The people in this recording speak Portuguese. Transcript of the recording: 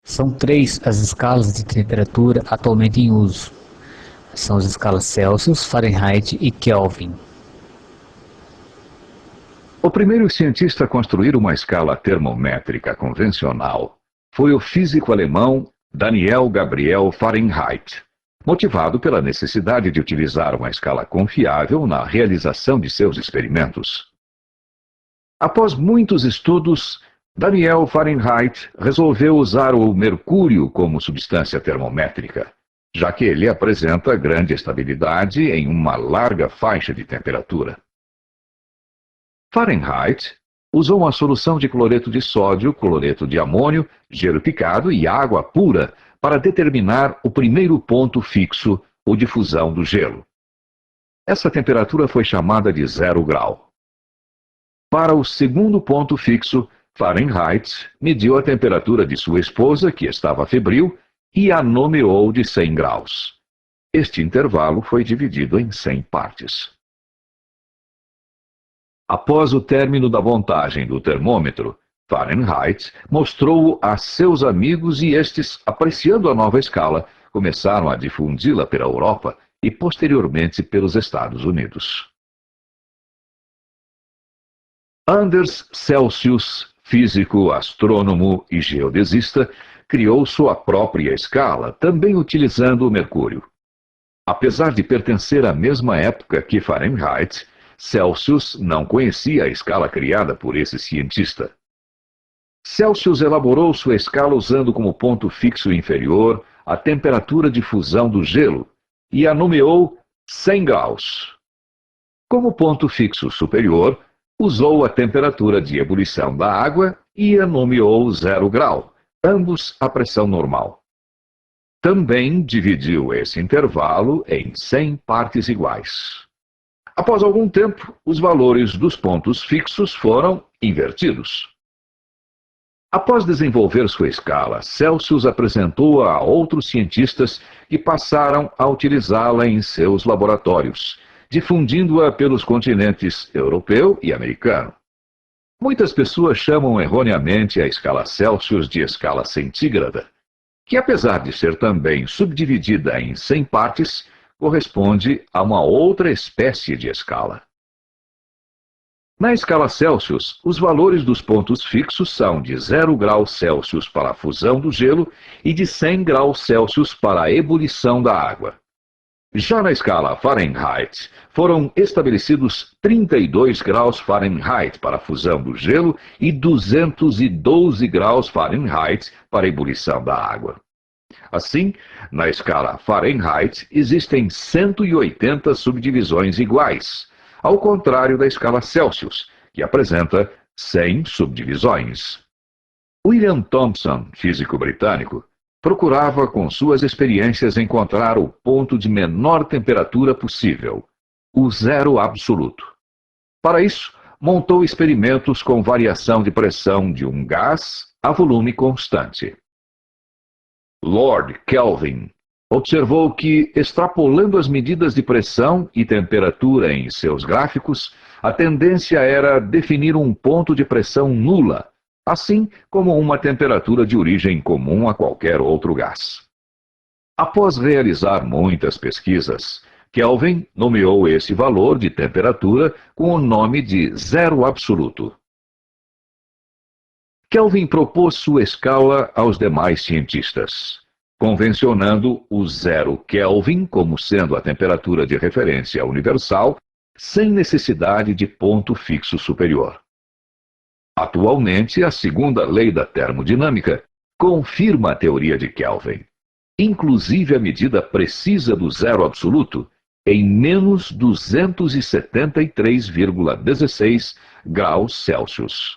São três as escalas de temperatura atualmente em uso. São as escalas Celsius, Fahrenheit e Kelvin. O primeiro cientista a construir uma escala termométrica convencional foi o físico alemão Daniel Gabriel Fahrenheit, motivado pela necessidade de utilizar uma escala confiável na realização de seus experimentos. Após muitos estudos, Daniel Fahrenheit resolveu usar o mercúrio como substância termométrica, já que ele apresenta grande estabilidade em uma larga faixa de temperatura. Fahrenheit usou uma solução de cloreto de sódio, cloreto de amônio, gelo picado e água pura para determinar o primeiro ponto fixo, o de fusão do gelo. Essa temperatura foi chamada de 0 grau. Para o segundo ponto fixo, Fahrenheit mediu a temperatura de sua esposa, que estava febril, e a nomeou de 100 graus. Este intervalo foi dividido em 100 partes. Após o término da montagem do termômetro, Fahrenheit mostrou-o a seus amigos e estes, apreciando a nova escala, começaram a difundi-la pela Europa e posteriormente pelos Estados Unidos. Anders Celsius, físico, astrônomo e geodesista, criou sua própria escala, também utilizando o mercúrio. Apesar de pertencer à mesma época que Fahrenheit, Celsius não conhecia a escala criada por esse cientista. Celsius elaborou sua escala usando como ponto fixo inferior a temperatura de fusão do gelo e a nomeou 100 graus. Como ponto fixo superior, usou a temperatura de ebulição da água e a nomeou 0 grau, ambos a pressão normal. Também dividiu esse intervalo em 100 partes iguais. Após algum tempo, os valores dos pontos fixos foram invertidos. Após desenvolver sua escala, Celsius apresentou-a a outros cientistas que passaram a utilizá-la em seus laboratórios, difundindo-a pelos continentes europeu e americano. Muitas pessoas chamam erroneamente a escala Celsius de escala centígrada, que apesar de ser também subdividida em 100 partes, corresponde a uma outra espécie de escala. Na escala Celsius, os valores dos pontos fixos são de 0 graus Celsius para a fusão do gelo e de 100 graus Celsius para a ebulição da água. Já na escala Fahrenheit, foram estabelecidos 32 graus Fahrenheit para a fusão do gelo e 212 graus Fahrenheit para a ebulição da água. Assim, na escala Fahrenheit, existem 180 subdivisões iguais, ao contrário da escala Celsius, que apresenta 100 subdivisões. William Thomson, físico britânico, procurava com suas experiências encontrar o ponto de menor temperatura possível, o zero absoluto. Para isso, montou experimentos com variação de pressão de um gás a volume constante. Lord Kelvin observou que, extrapolando as medidas de pressão e temperatura em seus gráficos, a tendência era definir um ponto de pressão nula, assim como uma temperatura de origem comum a qualquer outro gás. Após realizar muitas pesquisas, Kelvin nomeou esse valor de temperatura com o nome de zero absoluto. Kelvin propôs sua escala aos demais cientistas, convencionando o 0 Kelvin como sendo a temperatura de referência universal, sem necessidade de ponto fixo superior. Atualmente, a segunda lei da termodinâmica confirma a teoria de Kelvin, inclusive a medida precisa do zero absoluto em menos 273,16 graus Celsius.